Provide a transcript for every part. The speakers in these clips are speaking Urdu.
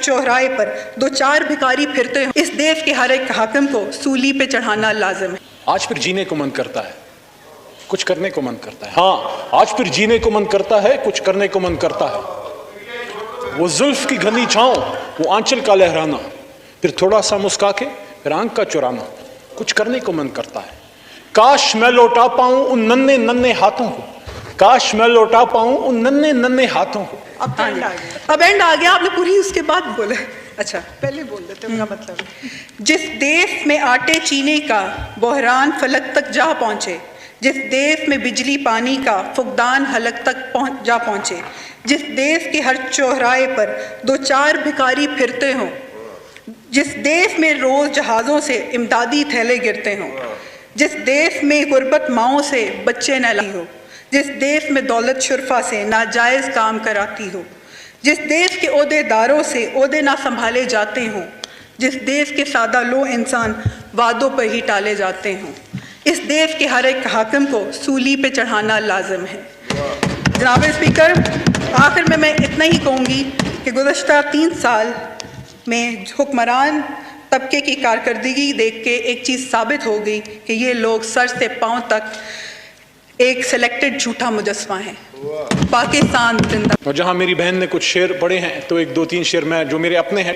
چوراہے پر دو چار بھکاری پھرتے ہوں، اس دیش کے ہر ایک حاکم کو سولی پہ چڑھانا لازم ہے۔ آج پھر جینے کو من کرتا ہے، کچھ کرنے کو من کرتا ہے۔ ہاں، آج پھر جینے کو من کرتا ہے، کچھ کرنے کو من کرتا ہے۔ وہ زلف کی گھنی چھاؤں، وہ آنچل کا لہرانا، پھر تھوڑا سا مسکا کے پھر آنکھ کا چرانا، کچھ کرنے کو من کرتا ہے۔ کاش میں لوٹا پاؤں ان ننھے ننھے ہاتھوں کو، کاش میں لوٹا پاؤں ان ننھے ننھے ہاتھوں کو۔ اب اینڈ آ گیا، آپ نے پوری اس کے بعد بولا۔ اچھا پہلے بول دیتے ان کا مطلب۔ جس دیش میں آٹے چینے کا بحران فلک تک جا پہنچے، جس دیش میں بجلی پانی کا فقدان حلق تک جا پہنچے، جس دیش کے ہر چوراہے پر دو چار بھکاری پھرتے ہوں، جس دیش میں روز جہازوں سے امدادی تھیلے گرتے ہوں، جس دیش میں غربت ماؤں سے بچے نہ لائی ہو، جس دیش میں دولت شرفا سے ناجائز کام کراتی ہو، جس دیش کے عہدے داروں سے عہدے نہ سنبھالے جاتے ہوں، جس دیش کے سادہ لو انسان وعدوں پر ہی ٹالے جاتے ہوں، اس دیش کے ہر ایک حاکم کو سولی پہ چڑھانا لازم ہے۔ جناب اسپیکر، آخر میں اتنا ہی کہوں گی کہ گزشتہ 3 سال میں حکمران طبقے کی کارکردگی دیکھ کے ایک چیز ثابت ہو گئی کہ یہ لوگ سر سے پاؤں تک ایک سلیکٹڈ جھوٹا مجسمہ ہے۔ پاکستان زندہ۔ اور جہاں میری بہن نے کچھ شعر پڑھے ہیں تو ایک 2-3 شعر میں جو میرے اپنے ہیں،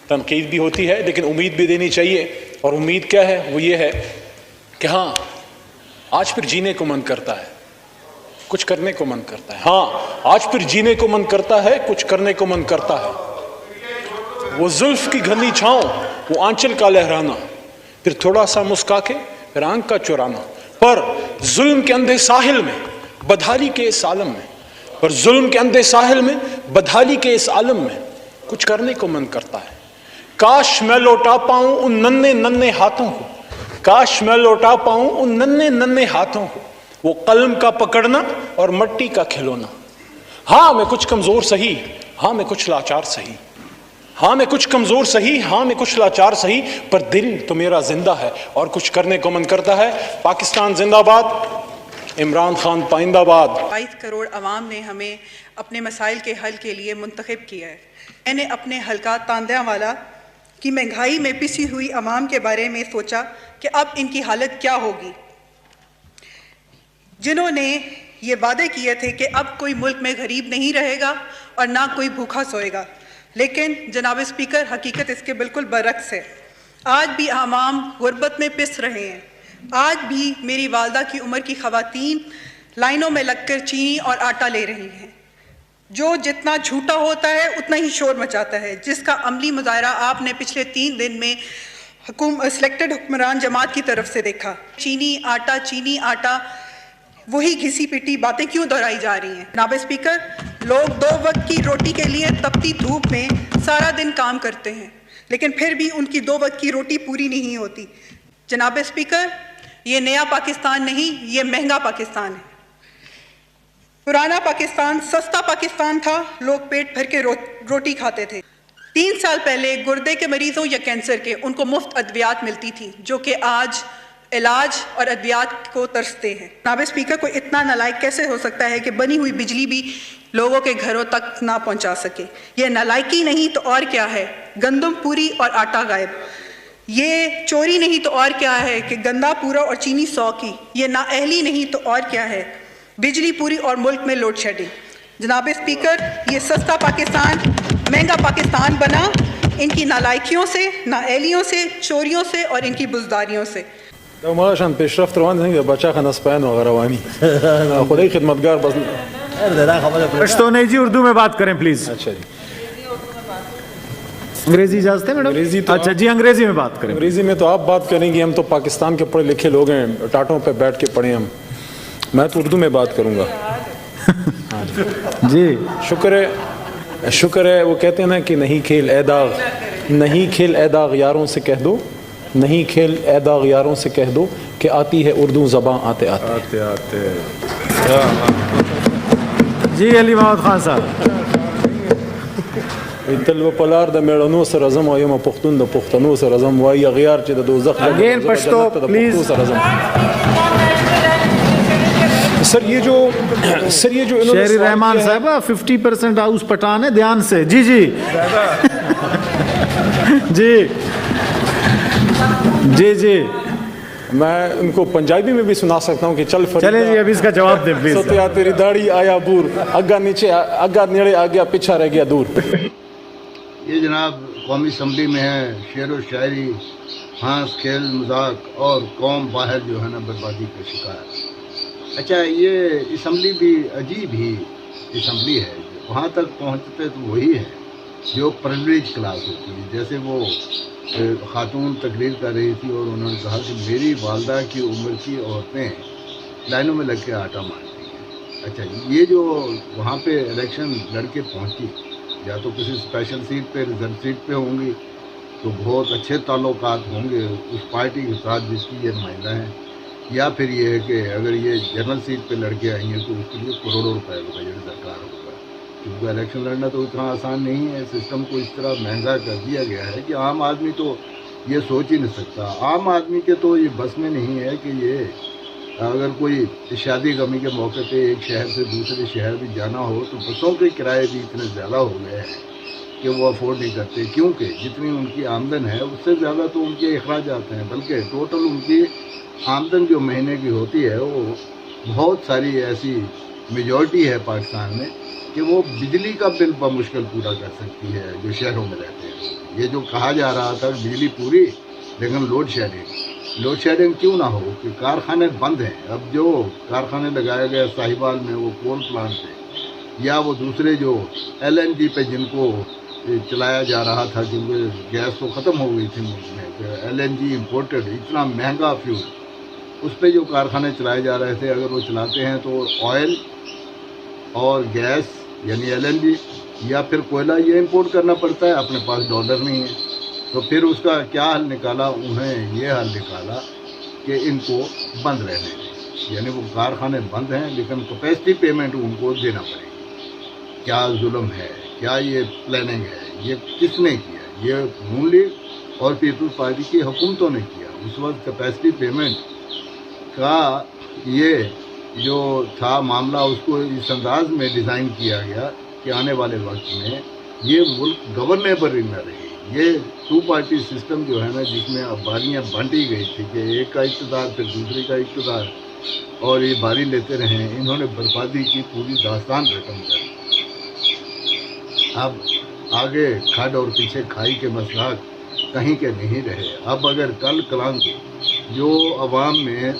تنقید بھی ہوتی ہے لیکن امید بھی دینی چاہیے، اور امید کیا ہے؟ وہ یہ ہے کہ ہاں آج پھر جینے کو من کرتا ہے، کچھ کرنے کو من کرتا ہے۔ ہاں آج پھر جینے کو من کرتا ہے، کچھ کرنے کو من کرتا ہے۔ وہ زلف کی گھنی چھاؤں، وہ آنچل کا لہرانا، پھر تھوڑا سا مسکا کے پھر آنکھ کا چرانا، پر ظلم کے اندھے ساحل میں بدحالی کے اس عالم میں، پر ظلم کے اندھے ساحل میں بدحالی کے اس عالم میں کچھ کرنے کو من کرتا ہے۔ کاش میں لوٹا پاؤں ان ننھے ننھے ہاتھوں کو، کاش میں لوٹا پاؤں ان ننھے ننھے ہاتھوں کو، وہ قلم کا پکڑنا اور مٹی کا کھلونا۔ ہاں میں کچھ کمزور سہی، ہاں میں کچھ لاچار سہی، ہاں میں کچھ کمزور سہی، ہاں میں کچھ لاچار سہی، پر دل تو میرا زندہ ہے اور کچھ کرنے کو من کرتا ہے۔ پاکستان زندہ باد، عمران خان پائندہ باد۔ 22 کروڑ عوام نے ہمیں اپنے مسائل کے حل کے لیے منتخب کیا ہے۔ میں نے اپنے حلقہ تاندیا والا کی مہنگائی میں پسی ہوئی عوام کے بارے میں سوچا کہ اب ان کی حالت کیا ہوگی، جنہوں نے یہ وعدے کیے تھے کہ اب کوئی ملک میں غریب نہیں رہے گا اور نہ کوئی بھوکا سوئے گا، لیکن جناب اسپیکر حقیقت اس کے بالکل برعکس ہے۔ آج بھی عوام غربت میں پس رہے ہیں۔ آج بھی میری والدہ کی عمر کی خواتین لائنوں میں لگ کر چینی اور آٹا لے رہی ہیں، جو جتنا جھوٹا ہوتا ہے اتنا ہی شور مچاتا ہے، جس کا عملی مظاہرہ آپ نے پچھلے 3 دن میں سلیکٹڈ حکمران جماعت کی طرف سے دیکھا۔ چینی آٹا، وہی گھسی پٹی باتیں کیوں دہرائی جا رہی ہیں؟ جناب اسپیکر، لوگ 2 وقت کی روٹی کے لیے تپتی دھوپ میں سارا دن کام کرتے ہیں، لیکن پھر بھی ان کی 2 وقت کی روٹی پوری نہیں ہوتی۔ جناب اسپیکر، یہ نیا پاکستان نہیں، یہ مہنگا پاکستان ہے۔ پرانا پاکستان سستا پاکستان تھا، لوگ پیٹ بھر کے روٹی کھاتے تھے۔ 3 سال پہلے گردے کے مریضوں یا کینسر کے ان کو مفت ادویات ملتی تھی، جو کہ آج علاج اور ادویات کو ترستے ہیں۔ جناب اسپیکر، کوئی اتنا نالائق کیسے ہو سکتا ہے کہ بنی ہوئی بجلی بھی لوگوں کے گھروں تک نہ پہنچا سکے؟ یہ نالائقی نہیں تو اور کیا ہے؟ گندم پوری اور آٹا غائب۔ یہ چوری نہیں تو اور کیا ہے کہ گندا پورا اور چینی 100 کی۔ یہ نااہلی نہیں تو اور کیا ہے؟ بجلی پوری اور ملک میں لوڈ شیڈنگ۔ جناب اسپیکر، یہ سستا پاکستان مہنگا پاکستان بنا ان کی نالائکیوں سے، نااہلیوں سے، چوریوں سے اور ان کی بزداریوں سے۔ ماشان پیشرفت روان دي بچا خان اسپین و غروانی خدای خدمتگار بس پشتو نہیں جی، اردو میں بات کریں پلیز۔ اچھا جی، انگریزی اجازت ہے میڈم؟ انگریزی تو اچھا جی، انگریزی میں بات کریں۔ انگریزی میں تو آپ بات کریں گی، ہم تو پاکستان کے پڑھے لکھے لوگ ہیں، ٹاٹوں پہ بیٹھ کے پڑھے ہم، میں تو اردو میں بات کروں گا۔ جی شکر ہے وہ کہتے ہیں نا کہ نہیں کھیل اے داغ، نہیں کھیل اے داغ یاروں سے کہہ دو، نہیں کھیل اے داغ یاروں سے کہہ دو کہ آتی ہے اردو زباں آتے آتے۔ جی علی محمد خان صاحب۔ تل و پلار د میړنو سره زم وایم پښتون د پښتنو سره زم وای غیار چې د دوزخ اگین پشتو پلیز۔ سر یہ جو انہوں نے شہری سوال رحمان کیا ہے- صاحب 50% ہاؤس پٹھان ہے, دھیان سے. جی جی جی جی جی میں ان کو پنجابی میں بھی سنا سکتا ہوں کہ چل چلیں جی, اب اس کا جواب دیں پلیز. ستیا تیری داڑھی آیا بور, اگا نیچے اگا نیڑے آ گیا, پیچھا رہ گیا دور. یہ جناب قومی اسمبلی میں ہے, شعر و شاعری, ہنس کھیل مذاق اور قوم باہر جو ہے نا بربادی کا شکار. اچھا, یہ اسمبلی بھی عجیب ہی اسمبلی ہے. وہاں تک پہنچتے تو وہی ہے جو پرویج کلاس ہوتی ہے. جیسے وہ خاتون تقریر کر رہی تھی اور انہوں نے کہا کہ میری والدہ کی عمر کی عورتیں لائنوں میں لگ کے آٹا مارتی ہیں. اچھا, یہ جو وہاں پہ الیکشن لڑ کے پہنچی, یا تو کسی اسپیشل سیٹ پہ, ریزرو سیٹ پہ ہوں گی, تو بہت اچھے تعلقات ہوں گے اس پارٹی کے ساتھ جس کی یہ نمائندہ ہیں, یا پھر یہ ہے کہ اگر یہ جنرل سیٹ پہ لڑ کے آئی ہیں تو اس کے لیے کروڑوں روپے کا بجٹ درکار ہوگا, کیونکہ الیکشن لڑنا تو اتنا آسان نہیں ہے. سسٹم کو اس طرح مہنگا کر دیا گیا ہے کہ عام آدمی تو یہ سوچ ہی نہیں سکتا. عام آدمی کے تو یہ بس میں نہیں ہے کہ یہ اگر کوئی شادی غمی کے موقع پہ ایک شہر سے دوسرے شہر بھی جانا ہو تو بسوں کے کرائے بھی اتنے زیادہ ہو گئے ہیں کہ وہ افورڈ نہیں کرتے, کیونکہ جتنی ان کی آمدن ہے اس سے زیادہ تو ان کے اخراجات ہیں. بلکہ ٹوٹل ان کی آمدن جو مہینے کی ہوتی ہے وہ بہت ساری ایسی میجورٹی ہے پاکستان میں کہ وہ بجلی کا بل بمشکل پورا کر سکتی ہے جو شہروں میں رہتے ہیں. یہ جو کہا جا رہا تھا بجلی پوری لیکن لوڈ شیڈنگ کیوں نہ ہو, کہ کارخانے بند ہیں. اب جو کارخانے لگائے گئے صاحبال میں وہ کول پلانٹ تھے, یا وہ دوسرے جو LNG پہ جن کو چلایا جا رہا تھا کیونکہ گیس تو ختم ہو گئی تھی ملک میں, LNG امپورٹڈ, اتنا مہنگا فیول, اس پہ جو کارخانے چلائے جا رہے تھے اگر وہ چلاتے ہیں تو آئل اور گیس یعنی LNG یا پھر کوئلہ یہ امپورٹ کرنا پڑتا ہے. اپنے پاس ڈالر نہیں ہے, تو پھر اس کا کیا حل نکالا, انہیں یہ حل نکالا کہ ان کو بند رہنے دیں. یعنی وہ کارخانے بند ہیں لیکن کیپیسٹی پیمنٹ ان کو دینا پڑے گی. کیا ظلم ہے, کیا یہ پلاننگ ہے, یہ کس نے کیا؟ یہ نون لیگ اور پیپلز پارٹی کی حکومتوں نے کیا. اس وقت کیپیسٹی پیمنٹ کا یہ جو تھا معاملہ اس کو اس انداز میں ڈیزائن کیا گیا کہ آنے والے وقت میں یہ ملک گورنیبل نہ رہے. یہ 2 پارٹی سسٹم جو ہے نا جس میں اب باریاں بانٹی گئی تھی کہ ایک کا اقتدار پھر دوسرے کا اقتدار اور یہ باری لیتے رہے, انہوں نے بربادی کی پوری داستان رقم کر. اب آگے کھڈ اور پیچھے کھائی کے مسائل کہیں کے نہیں رہے. اب اگر کل کلام جو عوام میں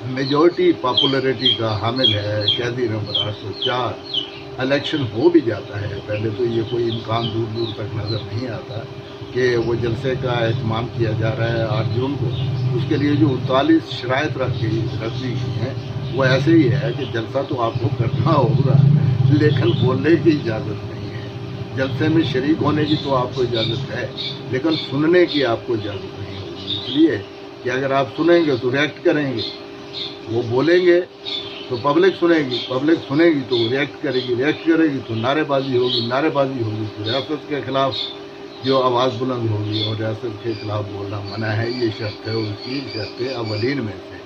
میجورٹی پاپولیرٹی کا حامل ہے, قیدی نمبر 804, الیکشن ہو بھی جاتا ہے, پہلے تو یہ کوئی امکان دور دور تک نظر نہیں آتا کہ وہ جلسے کا اہتمام کیا جا رہا ہے 8 جون کو. اس کے لیے جو 39 شرائط رکھی گئی ہیں وہ ایسے ہی ہے کہ جلسہ تو آپ کو کرنا ہوگا لیکن بولنے کی اجازت نہیں ہے. جلسے میں شریک ہونے کی تو آپ کو اجازت ہے لیکن سننے کی آپ کو اجازت نہیں ہوگی. اس لیے کہ اگر آپ سنیں گے تو ریئیکٹ کریں گے, وہ بولیں گے تو پبلک سنے گی, پبلک سنے گی تو ریئیکٹ کرے گی تو نعرے بازی ہوگی تو ریاست کے خلاف جو آواز بلند ہوگی اور ریاست کے خلاف بولنا منع ہے. یہ شرط ہے اس کی شرط اولین میں سے.